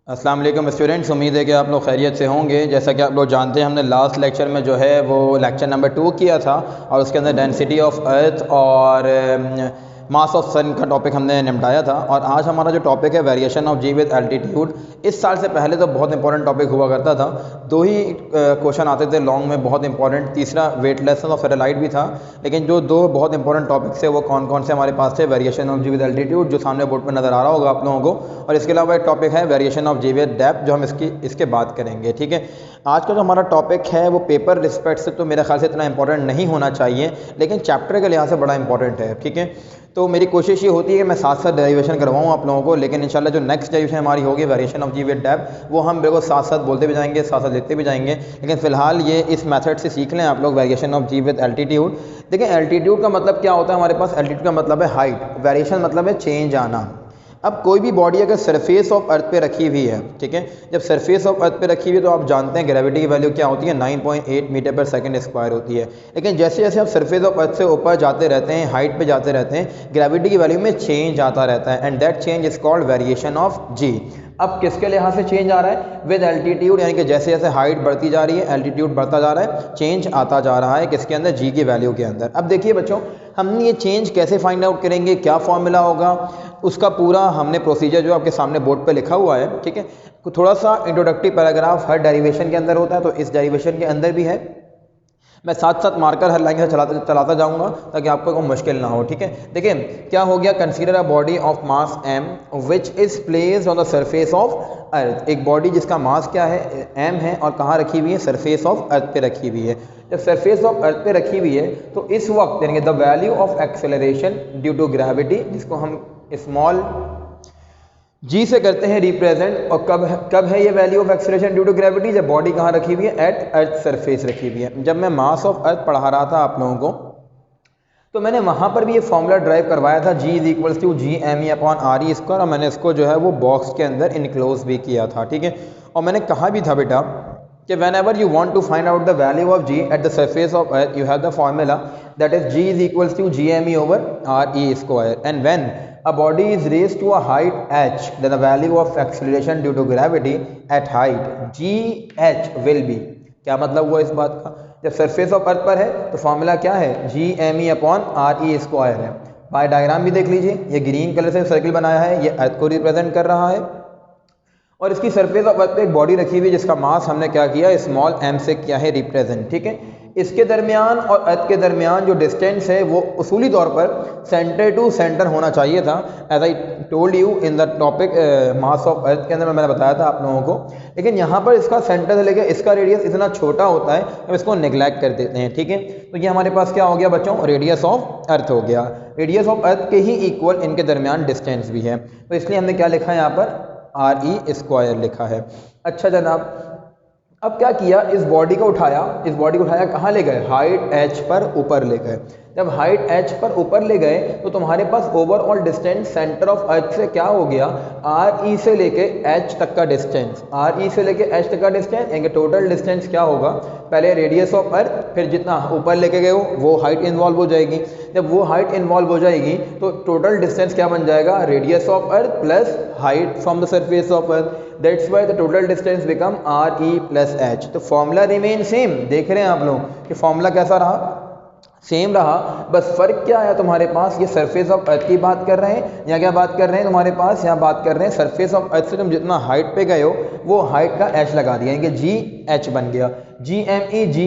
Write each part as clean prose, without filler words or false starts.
अस्सलाम वालेकुम स्टूडेंट्स, उम्मीद है कि आप लोग खैरियत से होंगे। जैसा कि आप लोग जानते हैं, हमने लास्ट लेक्चर में जो है वो लेक्चर नंबर 2 किया था और उसके अंदर डेंसिटी ऑफ अर्थ और मास ऑफ सन का टॉपिक हमने निपटाया था। और आज हमारा जो टॉपिक है variation of G with altitude. इस साल से पहले तो बहुत इंपॉर्टेंट टॉपिक हुआ करता था, दो ही क्वेश्चन आते थे लॉन्ग में, बहुत इंपॉर्टेंट। तीसरा वेटलेसनेस ऑफ सैटेलाइट भी था, लेकिन जो दो बहुत इंपॉर्टेंट टॉपिक्स है वो कौन कौन से हमारे पास थे? Variation of G with altitude, जो सामने बोर्ड पर नज़र आ रहा होगा आप लोगों को, और इसके अलावा एक टॉपिक है variation of G with depth, जो हम इसके बात करेंगे। ठीक है, आज का जो हमारा टॉपिक है वो पेपर रिस्पेक्ट से तो मेरे ख्याल से इतना इंपॉर्टेंट नहीं होना चाहिए, लेकिन चैप्टर के लिहाज से बड़ा इंपॉर्टेंट है। ठीक है, तो मेरी कोशिश ये होती है कि मैं साथ साथ डेरिवेशन करवाऊँ आप लोगों को, लेकिन इंशाल्लाह जो नेक्स्ट डेरिवेशन हमारी होगी variation of G with depth, वो हम बिल्कुल साथ साथ बोलते भी जाएंगे, साथ साथ लिखते भी जाएंगे। लेकिन फिलहाल ये इस मेथड से सीख लें आप लोग, variation of G with altitude. देखिए, एल्टीट्यूड का मतलब क्या होता है हमारे पास? एल्टीट्यूड का मतलब है हाइट, वेरिएशन मतलब है चेंज आना। अब कोई भी बॉडी अगर सरफेस ऑफ अर्थ पे रखी हुई है, ठीक है, जब सरफेस ऑफ अर्थ पे रखी हुई है तो आप जानते हैं ग्रेविटी की वैल्यू क्या होती है? 9.8 मीटर पर सेकंड स्क्वायर होती है। लेकिन जैसे जैसे आप सरफेस ऑफ अर्थ से ऊपर जाते रहते हैं, हाइट पे जाते रहते हैं, ग्रेविटी की वैल्यू में चेंज आता रहता है, and that change is called variation of g. अब किसके लिहाज से चेंज आ रहा है? विद एल्टीट्यूड, यानी कि जैसे जैसे हाइट बढ़ती जा रही है, एल्टीट्यूड बढ़ता जा रहा है, चेंज आता जा रहा है किसके अंदर? जी की वैल्यू के अंदर। अब देखिए बच्चों, हम ये चेंज कैसे फाइंड आउट करेंगे, क्या फॉर्मूला होगा, उसका पूरा हमने प्रोसीजर जो आपके सामने बोर्ड पे लिखा हुआ है। ठीक है, थोड़ा सा इंट्रोडक्टिव पैराग्राफ हर डेरिवेशन के अंदर होता है, तो इस डेरिवेशन के अंदर भी है। मैं साथ साथ मार्कर हर लाइन से चलाता जाऊंगा ताकि आपको कोई मुश्किल ना हो। ठीक है, देखिए क्या हो गया? Consider a body of mass m which is placed on the surface of अर्थ। एक बॉडी जिसका मास क्या है? m है, और कहाँ रखी हुई है? सरफेस ऑफ अर्थ पे रखी हुई है। जब सरफेस ऑफ अर्थ पे रखी हुई है तो इस वक्त यानी कि the value of acceleration due to gravity, जिसको हम स्मॉल जी से करते हैं रिप्रेजेंट, और कब है ये value of acceleration due to gravity? जब बॉडी कहाँ रखी हुई है? एट अर्थ सरफेस रखी हुई है। जब मैं मास ऑफ अर्थ पढ़ा रहा था आप लोगों को, तो मैंने वहाँ पर भी ये फॉर्मूला ड्राइव करवाया था, g is equals to G M E upon R E square, और मैंने इसको जो है वो बॉक्स के अंदर इनक्लोज भी किया था। ठीक है, और मैंने कहा भी था बेटा कि whenever you want to find out the value of G at the surface of earth, you have the formula that is G is equals to G M E over R E square, and when a body is raised to a height h, then the value of acceleration due to gravity at height gh will be। क्या मतलब हुआ इस बात का? जब surface of अर्थ पर है तो फॉर्मूला क्या है? G M E upon R E square है। बाय डायग्राम भी देख लीजिए, ये ग्रीन कलर से सर्किल बनाया है, ये अर्थ को रिप्रेजेंट कर रहा है, और इसकी सरफेस ऑफ अर्थ पे एक बॉडी रखी हुई है जिसका मास हमने क्या किया? स्मॉल m से किया है रिप्रेजेंट। ठीक है, इसके दरमियान और अर्थ के दरमियान जो डिस्टेंस है वो उसूली तौर पर सेंटर टू सेंटर होना चाहिए था, as I told you in the topic mass of earth के अंदर मैंने बताया था आप लोगों को। लेकिन यहाँ पर इसका सेंटर से लेकर इसका रेडियस इतना छोटा होता है, हम इसको नेग्लेक्ट कर देते हैं। ठीक है, तो ये हमारे पास क्या हो गया बच्चों? रेडियस ऑफ अर्थ हो गया। रेडियस ऑफ अर्थ के ही इक्वल इनके दरमियान डिस्टेंस भी है, तो इसलिए हमने क्या लिखा है यहाँ पर? आर ई स्क्वायर लिखा है। अच्छा जनाब, अब क्या किया? इस बॉडी को उठाया, कहाँ ले गए? हाइट h पर ऊपर ले गए। जब हाइट h पर ऊपर ले गए तो तुम्हारे पास overall distance centre of earth से क्या हो गया? आर ई से लेके h तक का डिस्टेंस, आर ई से लेके h तक का डिस्टेंस, यानी टोटल डिस्टेंस क्या होगा? पहले रेडियस ऑफ अर्थ, फिर जितना ऊपर लेके गए हो वो हाइट इन्वॉल्व हो जाएगी। जब वो हाइट इन्वॉल्व हो जाएगी तो टोटल डिस्टेंस क्या बन जाएगा? Radius of earth plus height from the surface of earth, that's why the total distance become R E plus H. तो फॉर्मूला रिमेन सेम। देख रहे हैं आप लोग कि फॉर्मूला कैसा रहा? सेम रहा, बस फर्क क्या आया तुम्हारे पास? ये सरफेस ऑफ अर्थ की बात कर रहे हैं, या क्या बात कर रहे हैं तुम्हारे पास? यहाँ बात कर रहे हैं सरफेस ऑफ अर्थ से तुम जितना हाइट पे गए हो वो हाइट का एच लगा दिया, यानी कि जी एच बन गया। जी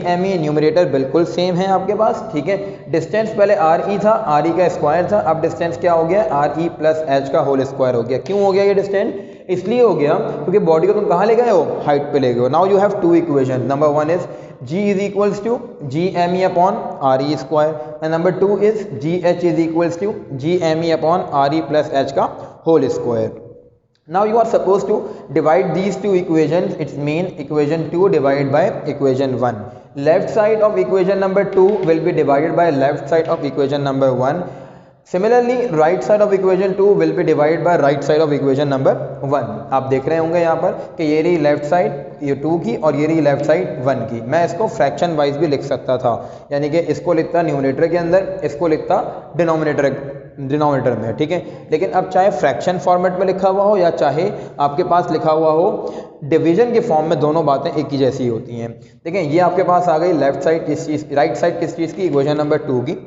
एम ई न्यूमरेटर बिल्कुल सेम है आपके पास। ठीक है, डिस्टेंस पहले आर ई था, आर ई का स्क्वायर था, अब डिस्टेंस क्या हो गया? आर ई प्लस एच का होल स्क्वायर हो गया। क्यों हो गया ये डिस्टेंस? इसलिए हो गया क्योंकि बॉडी को तुम कहाँ ले गए हो? हाइट पे ले गए हो। Now you have two equation, number one is g is equals to g m e upon r e square, and number two is g h is equals to g m e upon r e plus h का whole square. Now you are supposed to divide these two equations. It's mean equation 2 divided by equation 1. Left side of equation number 2 will be divided by left side of equation number 1. Similarly, right side of equation 2 will be divided by right side of equation number 1. आप देख रहे होंगे यहाँ पर कि ये रही left side, ये 2 की, और ये रही लेफ्ट साइड 1 की। मैं इसको फ्रैक्शन वाइज भी लिख सकता था, यानी कि इसको लिखता न्यूमरेटर के अंदर, इसको लिखता डिनोमिनेटर डिनोमिनेटर में, ठीक है। लेकिन अब चाहे फ्रैक्शन फॉर्मेट में लिखा हुआ हो या चाहे आपके पास लिखा हुआ हो डिवीजन के फॉर्म में, दोनों बातें एक ही जैसी होती हैं। देखें ये आपके पास आ गई लेफ्ट साइड किस चीज़, राइट साइड किस चीज़ की, इक्वेशन नंबर 2 की।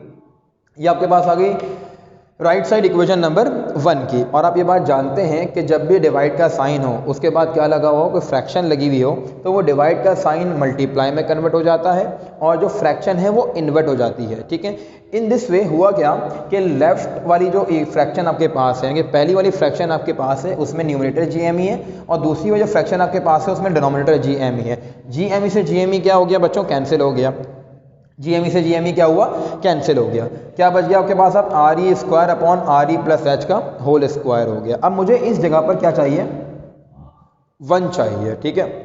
ये आपके पास आ गई राइट साइड इक्वेशन नंबर 1 की। और आप ये बात जानते हैं कि जब भी डिवाइड का साइन हो उसके बाद क्या लगा हुआ हो, कोई फ्रैक्शन लगी हुई हो, तो वो डिवाइड का साइन मल्टीप्लाई में कन्वर्ट हो जाता है और जो फ्रैक्शन है वो इन्वर्ट हो जाती है, ठीक है। इन दिस वे हुआ क्या कि लेफ्ट वाली जो फ्रैक्शन आपके पास है, यानी पहली वाली फ्रैक्शन आपके पास है उसमें न्यूमरेटर GME है और दूसरी वाली जो फ्रैक्शन आपके पास है उसमें डिनोमिनेटर GME है। GME से GME क्या हो गया बच्चों, कैंसिल हो गया। GME से GME क्या हुआ, कैंसिल हो गया। क्या बच गया आपके पास, अब RE square upon RE plus H का होल स्क्वायर हो गया। अब मुझे इस जगह पर क्या चाहिए, 1 चाहिए, ठीक है।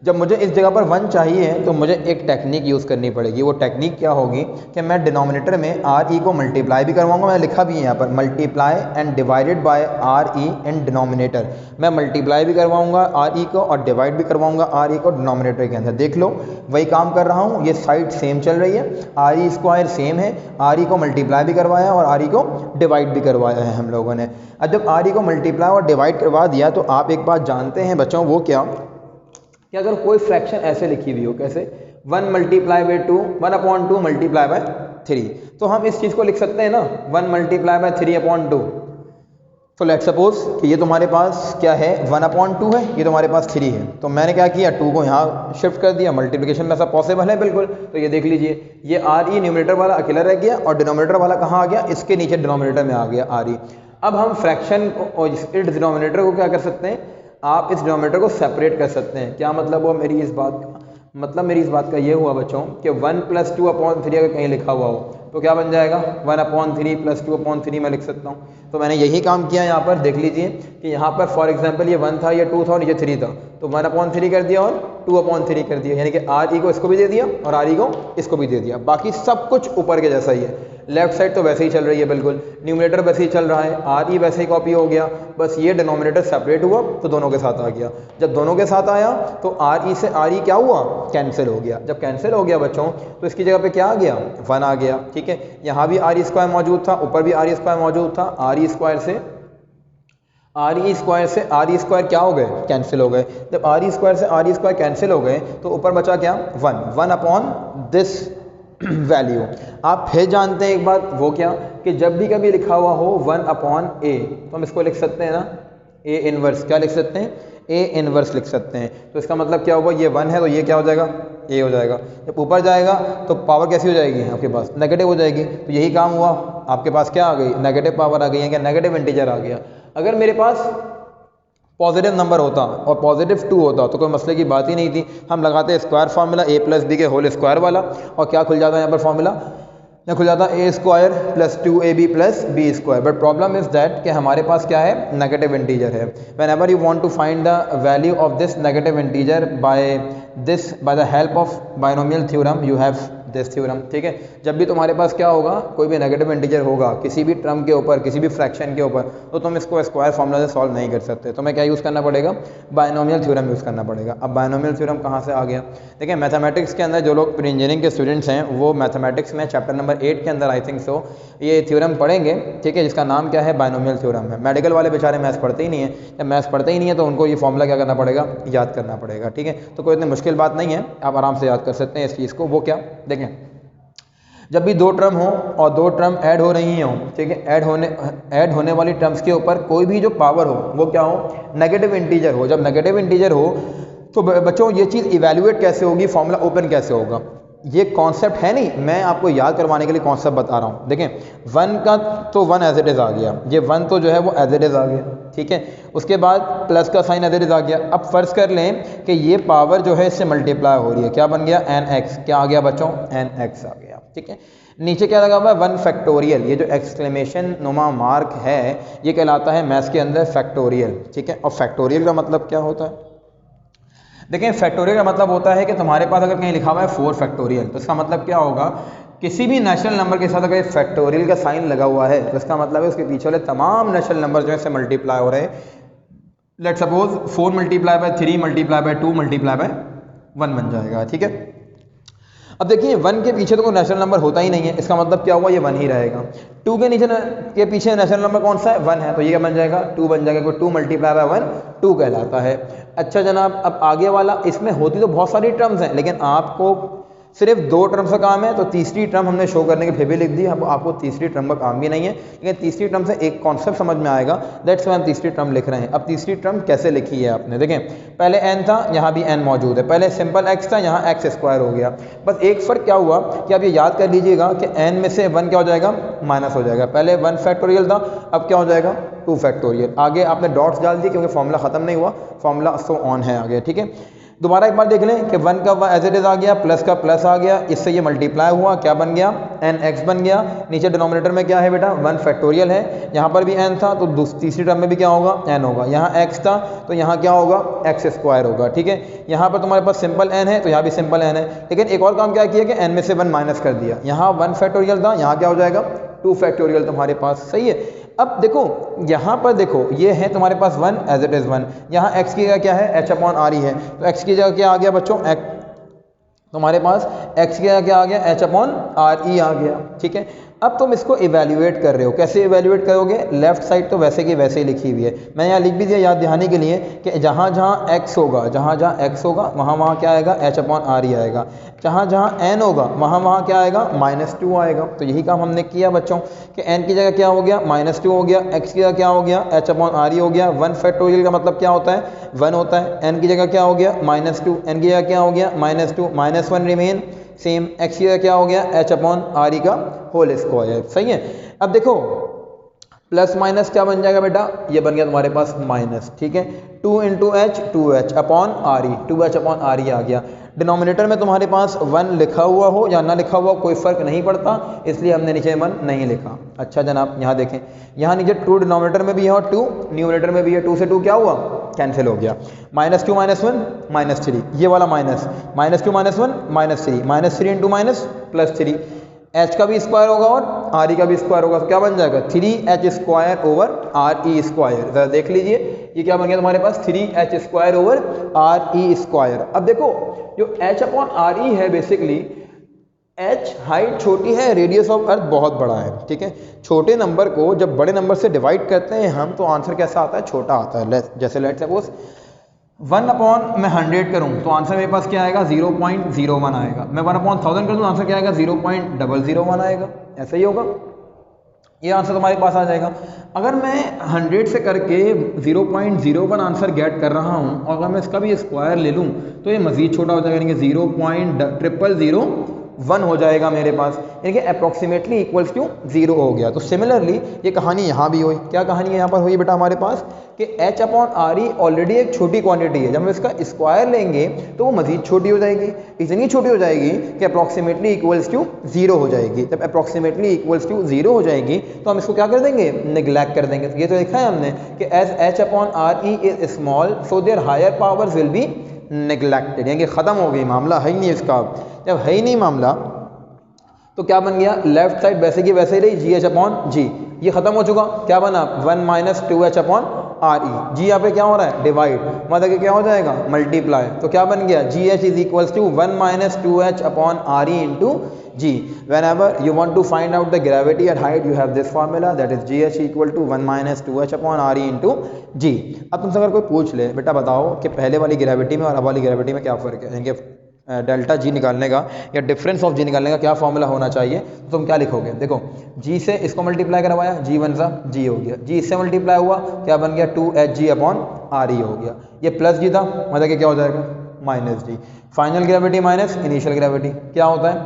जब मुझे इस जगह पर 1 चाहिए तो मुझे एक टेक्निक यूज़ करनी पड़ेगी। वो टेक्निक क्या होगी कि मैं डिनोमिनेटर में RE को मल्टीप्लाई भी करवाऊंगा, मैंने लिखा भी है यहाँ पर multiply and divided by RE in denominator. मैं मल्टीप्लाई भी करवाऊंगा RE को और डिवाइड भी करवाऊंगा RE को डिनोमिनेटर के अंदर। देख लो वही काम कर रहा हूँ, ये साइड सेम चल रही है, RE स्क्वायर सेम है, RE को मल्टीप्लाई भी करवाया और RE को डिवाइड भी करवाया है हम लोगों ने। अब जब RE को मल्टीप्लाई और डिवाइड करवा दिया तो आप एक बात जानते हैं बच्चों, वो क्या कि अगर कोई फ्रैक्शन ऐसे लिखी हुई हो, कैसे 1 मल्टीप्लाई बाई 2, 1/2 मल्टीप्लाई बाय 3, तो हम इस चीज़ को लिख सकते हैं ना 1 मल्टीप्लाई बाय 3/2। तो लेट्स सपोज कि ये तुम्हारे पास क्या है 1/2 है, ये तुम्हारे पास 3 है, तो मैंने क्या किया 2 को यहाँ शिफ्ट कर दिया। मल्टीप्लिकेशन में सब पॉसिबल है बिल्कुल। तो ये देख लीजिए ये RE न्यूमरेटर वाला अकेला रह गया और डिनोमिनेटर वाला कहाँ आ गया, इसके नीचे डिनोमिनेटर में आ गया RE। अब हम फ्रैक्शन को, इस डिनोमिनेटर को क्या कर सकते हैं, आप इस डिनोमिनेटर को सेपरेट कर सकते हैं। क्या मतलब हुआ मेरी इस बात का, मतलब मेरी इस बात का ये हुआ बच्चों कि 1 + 2/3 अगर कहीं लिखा हुआ हो तो क्या बन जाएगा 1/3 + 2/3 मैं लिख सकता हूँ। तो मैंने यही काम किया यहाँ पर। देख लीजिए कि यहाँ पर फॉर एग्जांपल ये 1 था, ये 2 था और ये 3 था, तो 1/3 कर दिया और 2/3 कर दिया, यानी कि RE को इसको भी दे दिया और RE को इसको भी दे दिया। बाकी सब कुछ ऊपर के जैसा ही है। लेफ्ट साइड तो वैसे ही चल रही है बिल्कुल, न्यूमरेटर वैसे ही चल रहा है, RE वैसे ही कॉपी हो गया, बस ये डिनोमिनेटर सेपरेट हुआ तो दोनों के साथ आ गया। जब दोनों के साथ आया तो RE से RE क्या हुआ, कैंसिल हो गया। जब कैंसिल हो गया बच्चों तो इसकी जगह पे क्या आ गया, 1 आ गया, ठीक है। यहाँ भी RE स्क्वायर मौजूद था, ऊपर भी RE स्क्वायर मौजूद था। RE स्क्वायर से RE स्क्वायर क्या हो गए, कैंसिल हो गए। जब RE स्क्वायर से RE स्क्वायर कैंसिल हो गए तो ऊपर बचा क्या, 1 अपॉन दिस वैल्यू। आप फिर जानते हैं एक बात, वो क्या कि जब भी कभी लिखा हुआ हो 1/A तो हम इसको लिख सकते हैं ना A इनवर्स। क्या लिख सकते हैं, A इनवर्स लिख सकते हैं। तो इसका मतलब क्या होगा, ये 1 है तो ये क्या हो जाएगा, A हो जाएगा। जब ऊपर जाएगा तो पावर कैसी हो जाएगी आपके पास, नेगेटिव हो जाएगी। तो यही काम हुआ, आपके पास क्या आ गई, नेगेटिव पावर आ गई है, क्या नेगेटिव इंटीजर आ गया। अगर मेरे पास पॉजिटिव नंबर होता और पॉजिटिव 2 होता तो कोई मसले की बात ही नहीं थी। हम लगाते स्क्वायर फार्मूला A + B के होल स्क्वायर वाला और क्या खुल जाता है यहाँ पर फॉर्मूला, यहाँ खुल जाता A square + 2AB + B square. But problem is that कि हमारे पास क्या है, नेगेटिव इंटीजर है। Whenever you want to find the value of this negative integer by the help of binomial theorem you have this theorem, ठीक है। जब भी तुम्हारे पास क्या होगा, कोई भी नेगेटिव इंटीजर होगा किसी भी टर्म के ऊपर, किसी भी फ्रैक्शन के ऊपर, तो तुम इसको स्क्वायर फार्मूला से सॉल्व नहीं कर सकते। तो मैं क्या यूज़ करना पड़ेगा, बायनोमियल थ्योरम यूज़ करना पड़ेगा। अब बायनोमियल थ्योरम कहाँ से आ गया, देखिए मैथमेटिक्स के अंदर जो लोग प्री इंजीनियरिंग के स्टूडेंट्स हैं वो मैथमेटिक्स में चैप्टर नंबर 8 के अंदर आई थिंक सो ये थ्योरम पढ़ेंगे, ठीक है, जिसका नाम क्या है, बायनोमियल थ्योरम है। मेडिकल वाले बेचारे मैथ्स पढ़ते ही नहीं है, जब मैथ्स पढ़ते ही नहीं है तो उनको ये फॉर्मूला क्या करना पड़ेगा, याद करना पड़ेगा, ठीक है। तो कोई इतनी मुश्किल बात नहीं है, आप आराम से याद कर सकते हैं इस चीज़ को। वो क्या, देखें जब भी 2 टर्म हो और 2 टर्म ऐड हो रही हों, ठीक है, ऐड होने वाली टर्म्स के ऊपर कोई भी जो पावर हो वो क्या हो, नेगेटिव इंटीजर हो। जब नेगेटिव इंटीजर हो तो बच्चों ये चीज़ इवैल्यूएट कैसे होगी, फॉर्मूला ओपन कैसे होगा, ये कॉन्सेप्ट है नहीं, मैं आपको याद करवाने के लिए कॉन्सेप्ट बता रहा हूँ। देखें 1 का तो 1 एज इट इज़ आ गया, ये 1 तो जो है वो एज इट इज़ आ गया, ठीक है। उसके बाद प्लस का साइन एज इट इज़ आ गया। अब फर्ज कर लें कि ये पावर जो है इससे मल्टीप्लाई हो रही है, क्या बन गया, nx। क्या आ गया बच्चों, nx आ गया, ठीक है। नीचे क्या लगा हुआ है, 1 फैक्टोरियल, ये जो एक्सक्लेमेशन नुमा मार्क है ये कहलाता है मैथ्स के अंदर फैक्टोरियल, ठीक है। और फैक्टोरियल का मतलब क्या होता है, देखें फैक्टोरियल का मतलब होता है कि तुम्हारे पास अगर कहीं लिखा हुआ है 4 फैक्टोरियल तो इसका मतलब क्या होगा, किसी भी नेचुरल नंबर के साथ अगर फैक्टोरियल का साइन लगा हुआ है तो इसका मतलब है उसके पीछे वाले तमाम नेचुरल नंबर जो है इससे मल्टीप्लाई हो रहे हैं। Let's suppose 4 multiply by 3 multiply by 2 multiply by 1 बन जाएगा, ठीक है। अब देखिए 1 के पीछे तो कोई नेचुरल नंबर होता ही नहीं है, इसका मतलब क्या हुआ, ये 1 ही रहेगा। 2 के नीचे के पीछे नेचुरल नंबर कौन सा है? 1 है, तो ये क्या बन जाएगा? 2 बन जाएगा, क्योंकि 2 मल्टीप्लाई बाय 1 2 कहलाता है। अच्छा जनाब, अब आगे वाला, इसमें होती तो बहुत सारी टर्म्स हैं, लेकिन आपको सिर्फ 2 टर्म्स का काम है, तो तीसरी टर्म हमने शो करने के फिर भी लिख दी। अब आपको तीसरी टर्म का काम भी नहीं है, लेकिन तीसरी टर्म से एक कॉन्सेप्ट समझ में आएगा, दैट्स वाई हम तीसरी टर्म लिख रहे हैं। अब तीसरी टर्म कैसे लिखी है आपने, देखें पहले n था, यहाँ भी n मौजूद है, पहले सिंपल x था, यहाँ x स्क्वायर हो गया। बस एक फ़र्क क्या हुआ कि आप ये याद कर लीजिएगा कि n में से 1 क्या हो जाएगा? माइनस हो जाएगा। पहले 1 फैक्टोरियल था, अब क्या हो जाएगा? 2 फैक्टोरियल। आगे आपने डॉट्स डाल दिए क्योंकि फॉर्मूला ख़त्म नहीं हुआ, फॉर्मूला सो ऑन है आगे, ठीक है। दोबारा एक बार देख लें कि 1 का एज इट इज़ आ गया, प्लस का प्लस आ गया, इससे ये मल्टीप्लाई हुआ, क्या बन गया? nx बन गया। नीचे डिनोमिनेटर में क्या है बेटा? 1 फैक्टोरियल है, यहाँ पर भी n था, तो तीसरी टर्म में भी क्या होगा? n होगा। यहाँ x था, तो यहाँ क्या होगा? x स्क्वायर होगा, ठीक है। यहाँ पर तुम्हारे पास सिंपल n है, तो यहाँ भी सिंपल n है, लेकिन एक और काम क्या किया कि n में से 1 माइनस कर दिया। यहाँ 1 फैक्टोरियल था, यहाँ क्या हो जाएगा? 2 फैक्टोरियल तुम्हारे पास, सही है। अब देखो यहाँ पर देखो, ये है तुम्हारे पास 1 एज इट इज़ 1, यहाँ x की जगह क्या है? h अपॉन आर ही है, तो x की जगह क्या आ गया बच्चों? x, तुम्हारे पास x की जगह क्या आ गया? h अपॉन आर ई आ गया, ठीक है। अब तुम इसको इवैल्यूएट कर रहे हो, कैसे इवैल्यूएट करोगे? लेफ्ट साइड तो वैसे की वैसे ही लिखी हुई है, मैं यहाँ लिख भी दिया याद दिहाने के लिए कि जहाँ जहाँ x होगा, जहाँ जहाँ x होगा वहाँ वहाँ क्या आएगा? h अपॉन आर ही आएगा। जहाँ जहाँ n होगा वहाँ वहाँ क्या आएगा? -2 आएगा। तो यही काम हमने किया बच्चों कि n की जगह क्या हो गया? -2 हो गया, x की जगह क्या हो गया? h अपॉन आर ही हो गया। 1 फैक्टोरियल का मतलब क्या होता है? 1 होता है। n की जगह क्या हो गया? -2, n की जगह क्या हो गया? -2, -1 रिमेन सेम, x की जगह क्या हो गया? h अपॉन आर ई का होल स्क्वायर, सही है। अब देखो प्लस माइनस क्या बन जाएगा बेटा? ये बन गया तुम्हारे पास माइनस, ठीक है। 2 into h, 2h upon R E, 2h upon R E आ गया। डिनोमिनेटर में तुम्हारे पास 1 लिखा हुआ हो या ना लिखा हुआ कोई फ़र्क नहीं पड़ता, इसलिए हमने नीचे 1 नहीं लिखा। अच्छा जनाब, यहाँ देखें, यहाँ नीचे 2 डिनोमिनेटर में भी है और 2 न्यूमिनेटर में भी है। 2 से 2 क्या हुआ? कैंसिल हो गया। -2 -1 -3, ये वाला माइनस, -2 -1 -3, -3 इंटू माइनस +3, h का भी स्क्वायर होगा और आर ई का भी स्क्वायर होगा, तो क्या बन जाएगा? 3h square over R E square. ज़रा देख लीजिए ये क्या बन गया तुम्हारे पास? 3h square over R E square. अब देखो जो h अपॉन आर ई है, बेसिकली h हाइट छोटी है, रेडियस ऑफ अर्थ बहुत बड़ा है, ठीक है। छोटे नंबर को जब बड़े नंबर से डिवाइड करते हैं हम, तो आंसर कैसा आता है? छोटा आता है। जैसे लेट सपोज 1 अपॉन मैं 100 करूँ तो आंसर मेरे पास क्या आएगा? 0.01 आएगा। मैं 1 अपॉन 1000 कर दूँ, आंसर क्या आएगा? 0.001 आएगा। ऐसा ही होगा, ये आंसर तुम्हारे पास आ जाएगा। अगर मैं 100 से करके 0.01 आंसर गेट कर रहा हूँ और अगर मैं इसका भी स्क्वायर ले लूँ तो ये मज़ीद छोटा हो जाएगा, यानी कि 0.001 हो जाएगा मेरे पास, यानी कि अप्रॉक्सीमेटली इक्वल्स टू 0 हो गया। तो सिमिलरली ये कहानी यहाँ भी हुई। क्या कहानी यहाँ पर हुई बेटा हमारे पास कि h अपॉन आर ई ऑलरेडी एक छोटी क्वांटिटी है, जब हम इसका स्क्वायर लेंगे तो वो मज़ीद छोटी हो जाएगी, इतनी छोटी हो जाएगी कि अप्रॉक्सीमेटली इक्वल्स टू 0 हो जाएगी। जब अप्रॉक्सीमेटली इक्वल्स टू 0 हो जाएगी तो हम इसको क्या कर देंगे? निगलेक्ट कर देंगे। ये तो देखा है हमने कि as h upon R E is small so their higher powers will be neglected, यानी कि ख़त्म हो गई, मामला है ही नहीं इसका। जब है ही नहीं मामला तो क्या बन गया? लेफ्ट साइड वैसे की वैसे ही रही, जी एच अपॉन जी, ये ख़त्म हो चुका। क्या बना? 1 - 2h अपॉन आर ई। जी यहाँ पे क्या हो रहा है? डिवाइड, मतलब कि क्या हो जाएगा? मल्टीप्लाई। तो क्या बन गया? G H is equals to 1 - 2h upon R E into G. whenever you want to find out the gravity at height you have this formula, that is gh equal to 1 - 2h upon re into g। अब तुमसे अगर कोई पूछ ले बेटा बताओ कि पहले वाली ग्रेविटी में और अब वाली ग्रेविटी में क्या फ़र्क है, यानी डेल्टा जी निकालने का या डिफरेंस ऑफ जी निकालने का क्या फॉर्मूला होना चाहिए, तो तुम क्या लिखोगे? देखो जी से इसको मल्टीप्लाई करवाया, जी 1 सा जी हो गया, जी इससे मल्टीप्लाई हुआ, क्या बन गया? 2hg अपॉन आर ई हो गया। ये प्लस जी था, मतलब कि क्या हो जाएगा? Minus g. Final gravity minus initial gravity क्या होता है?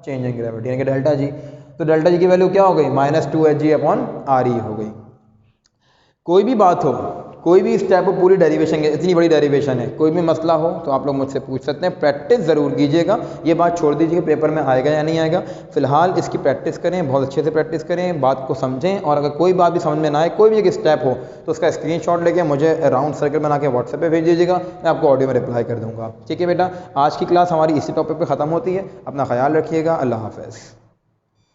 चेंज इन ग्रेविटी, यानी कि डेल्टा जी। तो डेल्टा जी की वैल्यू क्या हो गई? -2hg अपॉन आर ई हो गई। कोई भी बात हो, कोई भी स्टेप हो, पूरी डेरिवेशन की इतनी बड़ी डेरिवेशन है, कोई भी मसला हो तो आप लोग मुझसे पूछ सकते हैं। प्रैक्टिस ज़रूर कीजिएगा, ये बात छोड़ दीजिए पेपर में आएगा या नहीं आएगा। फिलहाल इसकी प्रैक्टिस करें, बहुत अच्छे से प्रैक्टिस करें, बात को समझें, और अगर कोई बात भी समझ में ना आए, कोई भी एक स्टेप हो तो उसका स्क्रीनशॉट लेके मुझे राउंड सर्कल बना के व्हाट्सएप पे भेज दीजिएगा, मैं आपको ऑडियो में रिप्लाई कर दूँगा। ठीक है बेटा, आज की क्लास हमारी इसी टॉपिक पर ख़त्म होती है। अपना ख्याल रखिएगा, अल्लाह हाफ़िज़।